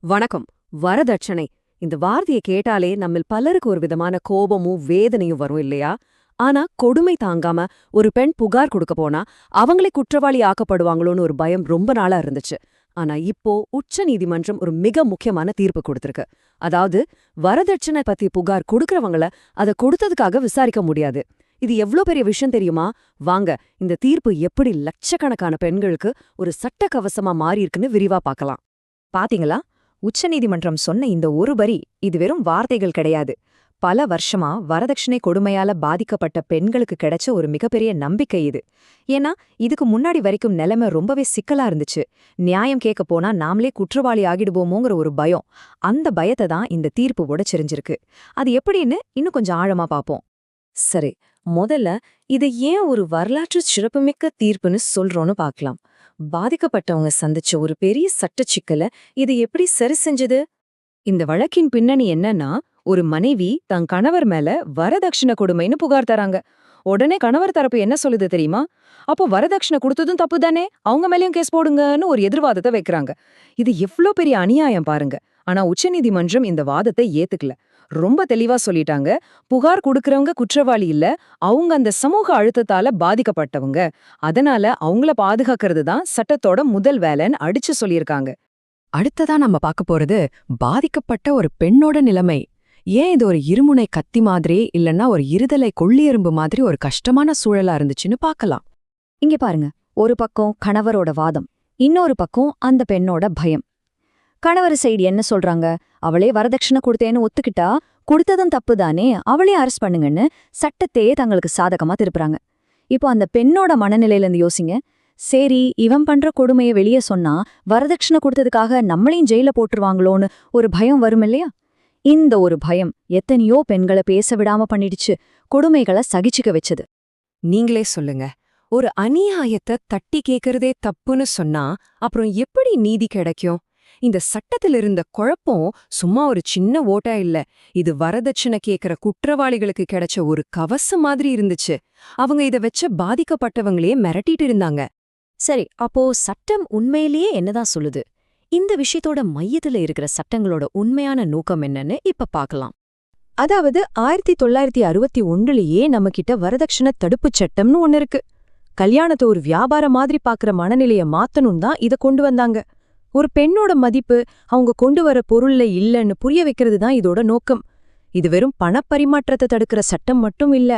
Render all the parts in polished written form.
வணக்கம். வரதட்சணை இந்த வார்த்தையை கேட்டாலே நம்மில் பலருக்கு ஒரு விதமான கோபமும் வேதனையும் வரும் இல்லையா? ஆனா கொடுமை தாங்காம ஒரு பெண் புகார் கொடுக்க போனா அவங்களே குற்றவாளி ஆக்கப்படுவாங்களோன்னு ஒரு பயம் ரொம்ப நாளா இருந்துச்சு. ஆனா இப்போ உச்ச நீதிமன்றம் ஒரு மிக முக்கியமான தீர்ப்பு கொடுத்திருக்கு. அதாவது வரதட்சணை பத்தி புகார் கொடுக்கறவங்கள அதை கொடுத்ததுக்காக விசாரிக்க முடியாது. இது எவ்ளோ பெரிய விஷயம் தெரியுமா? வாங்க, இந்த தீர்ப்பு எப்படி லட்சக்கணக்கான பெண்களுக்கு ஒரு சட்ட கவசமா மாறியிருக்குன்னு விரிவா பார்க்கலாம். பாத்தீங்களா? உச்சநீதிமன்றம் சொன்ன இந்த ஒரு வரி இது வெறும் வார்த்தைகள் கிடையாது. பல வருஷமா வரதட்சணை கொடுமையால பாதிக்கப்பட்ட பெண்களுக்கு கிடைச்ச ஒரு மிகப்பெரிய நம்பிக்கை இது. ஏன்னா இதுக்கு முன்னாடி வரைக்கும் நிலைமை ரொம்பவே சிக்கலா இருந்துச்சு. நியாயம் கேட்க போனா நாமளே குற்றவாளி ஆகிடுவோமோங்கிற ஒரு பயம். அந்த பயத்தை தான் இந்த தீர்ப்பு உடைச்செறிஞ்சிருக்கு. அது எப்படின்னு இன்னும் கொஞ்சம் ஆழமா பாப்போம். சரி, முதல்ல இதை ஏன் ஒரு வரலாற்று சிறப்புமிக்க தீர்ப்புன்னு சொல்றோன்னு பார்க்கலாம். பாதிக்கப்பட்டவங்க சந்திச்ச ஒரு பெரிய சட்ட சிக்கல இது எப்படி சரி செஞ்சது? இந்த வழக்கின் பின்னணி என்னன்னா, ஒரு மனைவி தன் கணவர் மேல வரதட்சணை கொடுமைன்னு புகார் தராங்க. உடனே கணவர் தரப்பு என்ன சொல்லுது தெரியுமா? அப்போ வரதட்சணை கொடுத்ததும் தப்பு தானே, அவங்க மேலயும் கேஸ் போடுங்கன்னு ஒரு எதிர்வாதத்தை வைக்கிறாங்க. இது எவ்ளோ பெரிய அநியாயம் பாருங்க. ஆனா உச்சநீதிமன்றம் இந்த வாதத்தை ஏத்துக்கல. ரொம்ப தெளிவா சொல்லிட்டாங்க, புகார் கொடுக்கறவங்க குற்றவாளி இல்ல, அவங்க அந்த சமூக அழுத்தத்தால பாதிக்கப்பட்டவங்க. அதனால அவங்கள பாதுகாக்கிறது தான் சட்டத்தோட முதல் வேலைன்னு அடிச்சு சொல்லியிருக்காங்க. அடுத்ததா நம்ம பார்க்க போறது பாதிக்கப்பட்ட ஒரு பெண்ணோட நிலைமை. ஏன் இது ஒரு இருமுனை கத்தி மாதிரி இல்லன்னா ஒரு இருதலை கொள்ளியெறும்பு மாதிரி ஒரு கஷ்டமான சூழலா இருந்துச்சுன்னு பார்க்கலாம். இங்க பாருங்க, ஒரு பக்கம் கணவரோட வாதம், இன்னொரு பக்கம் அந்த பெண்ணோட பயம். கணவர் சைடு என்ன சொல்றாங்க? அவளே வரதட்சணை கொடுத்தேன்னு ஒத்துக்கிட்டா கொடுத்ததும் தப்புதானே, அவளே அரெஸ்ட் பண்ணுங்கன்னு சட்டத்தையே தங்களுக்கு சாதகமா திருப்புறாங்க. இப்போ அந்த பெண்ணோட மனநிலையில இருந்து யோசிங்க. சரி, இவன் பண்ற கொடுமையை வெளியே சொன்னா வரதட்சணை கொடுத்ததுக்காக நம்மளையும் ஜெயில போட்டுருவாங்களோன்னு ஒரு பயம் வரும் இல்லையா? இந்த ஒரு பயம் எத்தனையோ பெண்களை பேச விடாம பண்ணிடுச்சு, கொடுமைகளை சகிச்சுக்க வச்சது. நீங்களே சொல்லுங்க, ஒரு அநியாயத்தை தட்டி கேட்கறதே தப்புன்னு சொன்னா அப்புறம் எப்படி நீதி கிடைக்கும்? இந்த சட்டத்தில் இருந்த குழப்பம் சும்மா ஒரு சின்ன ஓட்டா இல்ல, இது வரதட்சணை கேட்கிற குற்றவாளிகளுக்கு கிடைச்ச ஒரு கவசம் மாதிரி இருந்துச்சு. அவங்க இத வச்ச பாதிக்கப்பட்டவங்களே மிரட்டிட்டு இருந்தாங்க. சரி, அப்போ சட்டம் உண்மையிலேயே என்னதான் சொல்லுது? இந்த விஷயத்தோட மையத்துல இருக்கிற சட்டங்களோட உண்மையான நோக்கம் என்னன்னு இப்ப பார்க்கலாம். அதாவது 1961லயே நம்ம கிட்ட வரதட்சணை தடுப்புச் சட்டம்னு ஒன்னு இருக்கு. கல்யாணத்தை ஒரு வியாபாரம் மாதிரி பாக்குற மனநிலைய மாத்தணும் தான் இத கொண்டு வந்தாங்க. ஒரு பெண்ணோட மதிப்பு அவங்க கொண்டு வர பொருள்ல இல்லன்னு புரிய வைக்கிறது தான் இதோட நோக்கம். இது வெறும் பணப்பரிமாற்றத்தை தடுக்கிற சட்டம் மட்டும் இல்ல,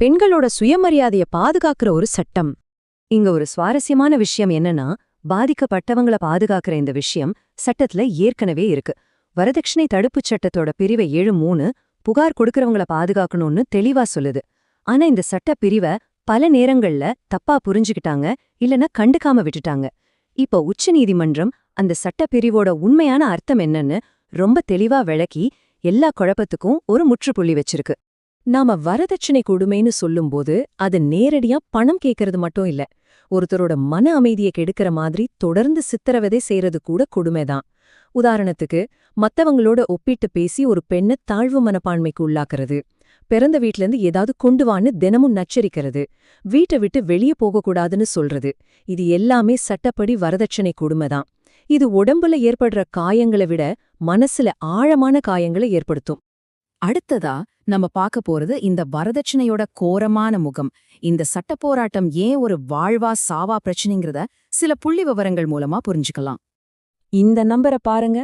பெண்களோட சுயமரியாதைய பாதுகாக்கிற ஒரு சட்டம். இங்க ஒரு சுவாரஸ்யமான விஷயம் என்னன்னா, பாதிக்கப்பட்டவங்கள பாதுகாக்கிற இந்த விஷயம் சட்டத்துல ஏற்கனவே இருக்கு. வரதட்சணை தடுப்புச் சட்டத்தோட பிரிவை 7(3) புகார் கொடுக்கறவங்கள பாதுகாக்கணும்னு தெளிவா சொல்லுது. ஆனா இந்த சட்ட பிரிவை பல நேரங்கள்ல தப்பா புரிஞ்சுக்கிட்டாங்க, இல்லனா கண்டுக்காம விட்டுட்டாங்க. இப்போ உச்சநீதிமன்றம் அந்த சட்ட பிரிவோட உண்மையான அர்த்தம் என்னன்னு ரொம்ப தெளிவா விளக்கி எல்லா குழப்பத்துக்கும் ஒரு முற்றுப்புள்ளி வச்சிருக்கு. நாம வரதட்சணை கொடுமைன்னு சொல்லும்போது அது நேரடியா பணம் கேட்கறது மட்டும் இல்ல, ஒருத்தரோட மன அமைதியை கெடுக்கிற மாதிரி தொடர்ந்து சித்திரவதை செய்யறது கூட கொடுமைதான். உதாரணத்துக்கு, மத்தவங்களோட ஒப்பிட்டு பேசி ஒரு பெண்ணை தாழ்வு மனப்பான்மைக்கு உள்ளாக்குறது, பிறந்த வீட்லேருந்து ஏதாவது கொண்டு வான்னு தினமும் நச்சரிக்கிறது, வீட்டை விட்டு வெளியே போகக்கூடாதுன்னு சொல்றது, இது எல்லாமே சட்டப்படி வரதட்சணை கொடுமைதான். இது உடம்புல ஏற்படுற காயங்களை விட மனசுல ஆழமான காயங்களை ஏற்படுத்தும். அடுத்ததா நம்ம பார்க்க போறது இந்த வரதட்சணையோட கோரமான முகம். இந்த சட்ட போராட்டம் ஏன் ஒரு வாழ்வா சாவா பிரச்சனைங்கிறத சில புள்ளி விவரங்கள் மூலமா புரிஞ்சுக்கலாம். இந்த நம்பரை பாருங்க,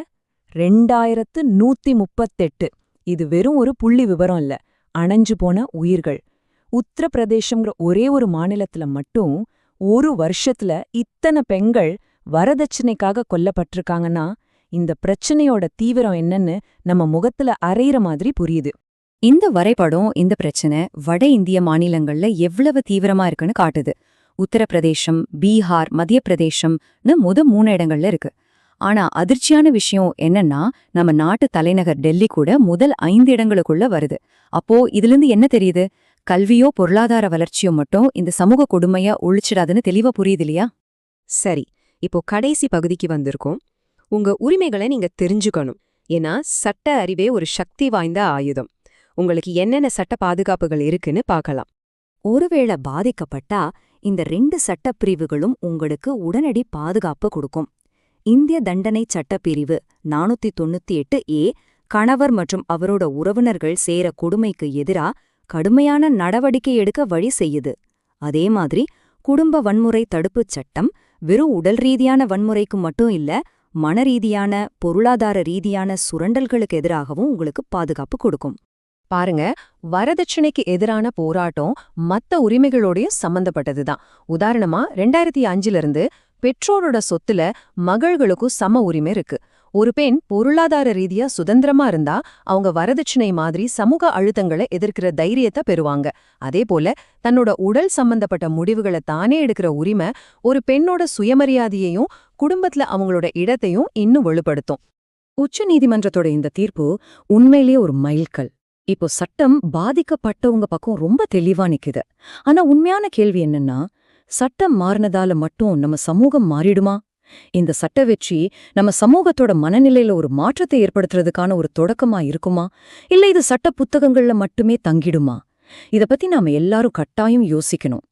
2138. இது வெறும் ஒரு புள்ளி விவரம் இல்ல, அணைஞ்சு போன உயிர்கள். உத்தரப்பிரதேசம்ங்கிற ஒரே ஒரு மாநிலத்துல மட்டும் ஒரு வருஷத்துல இத்தனை பெண்கள் வரதட்சணைக்காக கொல்லப்பட்டிருக்காங்கன்னா இந்த பிரச்சனையோட தீவிரம் என்னன்னு நம்ம முகத்துல அரையிற மாதிரி புரியுது. இந்த வரைபடம் இந்த பிரச்சனை வட இந்திய மாநிலங்கள்ல எவ்வளவு தீவிரமா இருக்குன்னு காட்டுது. உத்தரப்பிரதேசம், பீகார், மத்திய பிரதேசம்னு 3 இடங்கள்ல இருக்கு. ஆனா அதிர்ச்சியான விஷயம் என்னன்னா, நம்ம நாட்டு தலைநகர் டெல்லி கூட முதல் 5 இடங்களுக்குள்ள வருது. அப்போ இதிலிருந்து என்ன தெரியுது? கல்வியோ பொருளாதார வளர்ச்சியோ மட்டும் இந்த சமூக கொடுமையா ஒழிச்சிடாதுன்னு தெளிவா புரியுது இல்லையா? சரி, இப்போ கடைசி பகுதிக்கு வந்திருக்கோம். உங்க உரிமைகளை நீங்க தெரிஞ்சுக்கணும். ஏன்னா சட்ட அறிவே ஒரு சக்தி வாய்ந்த ஆயுதம். உங்களுக்கு என்னென்ன சட்ட பாதுகாப்புகள் இருக்குன்னு பார்க்கலாம். ஒருவேளை பாதிக்கப்பட்டா இந்த 2 சட்டப்பிரிவுகளும் உங்களுக்கு உடனடி பாதுகாப்பு கொடுக்கும். இந்திய தண்டனை சட்டப்பிரிவு 498A கணவர் மற்றும் அவரோட உறவினர்கள் சேர கொடுமைக்கு எதிரா கடுமையான நடவடிக்கை எடுக்க வழி செய்யுது. அதே மாதிரி குடும்ப வன்முறை தடுப்புச் சட்டம் வெறும் உடல் ரீதியான வன்முறைக்கு மட்டும் இல்ல, மனரீதியான பொருளாதார ரீதியான சுரண்டல்களுக்கு எதிராகவும் உங்களுக்கு பாதுகாப்பு கொடுக்கும். பாருங்க, வரதட்சணைக்கு எதிரான போராட்டம் மத்த உரிமைகளோடயும் சம்பந்தப்பட்டதுதான். உதாரணமா 2005 இருந்து பெற்றோரோட சொத்துல மகள்களுக்கும் சம உரிமை இருக்கு. ஒரு பெண் பொருளாதார ரீதியா சுதந்திரமா இருந்தா அவங்க வரதட்சணை மாதிரி சமூக அழுத்தங்களை எதிர்க்கிற தைரியத்தை பெறுவாங்க. அதே போல தன்னோட உடல் சம்பந்தப்பட்ட முடிவுகளை தானே எடுக்கிற உரிமை ஒரு பெண்ணோட சுயமரியாதையையும் குடும்பத்துல அவங்களோட இடத்தையும் இன்னும் வலுப்படுத்தும். உச்ச நீதிமன்றத்தோட இந்த தீர்ப்பு உண்மையிலேயே ஒரு மைல்கல். இப்போ சட்டம் பாதிக்கப்பட்டவங்க பக்கம் ரொம்ப தெளிவா நிக்குது. ஆனா உண்மையான கேள்வி என்னன்னா, சட்டம் மாறினதால மட்டும் நம்ம சமூகம் மாறிடுமா? இந்த சட்ட வெற்றி நம்ம சமூகத்தோட மனநிலையில ஒரு மாற்றத்தை ஏற்படுத்துறதுக்கான ஒரு தொடக்கமா இருக்குமா, இல்ல இது சட்ட புத்தகங்கள்ல மட்டுமே தங்கிடுமா? இத பத்தி நாம எல்லாரும் கட்டாயம் யோசிக்கணும்.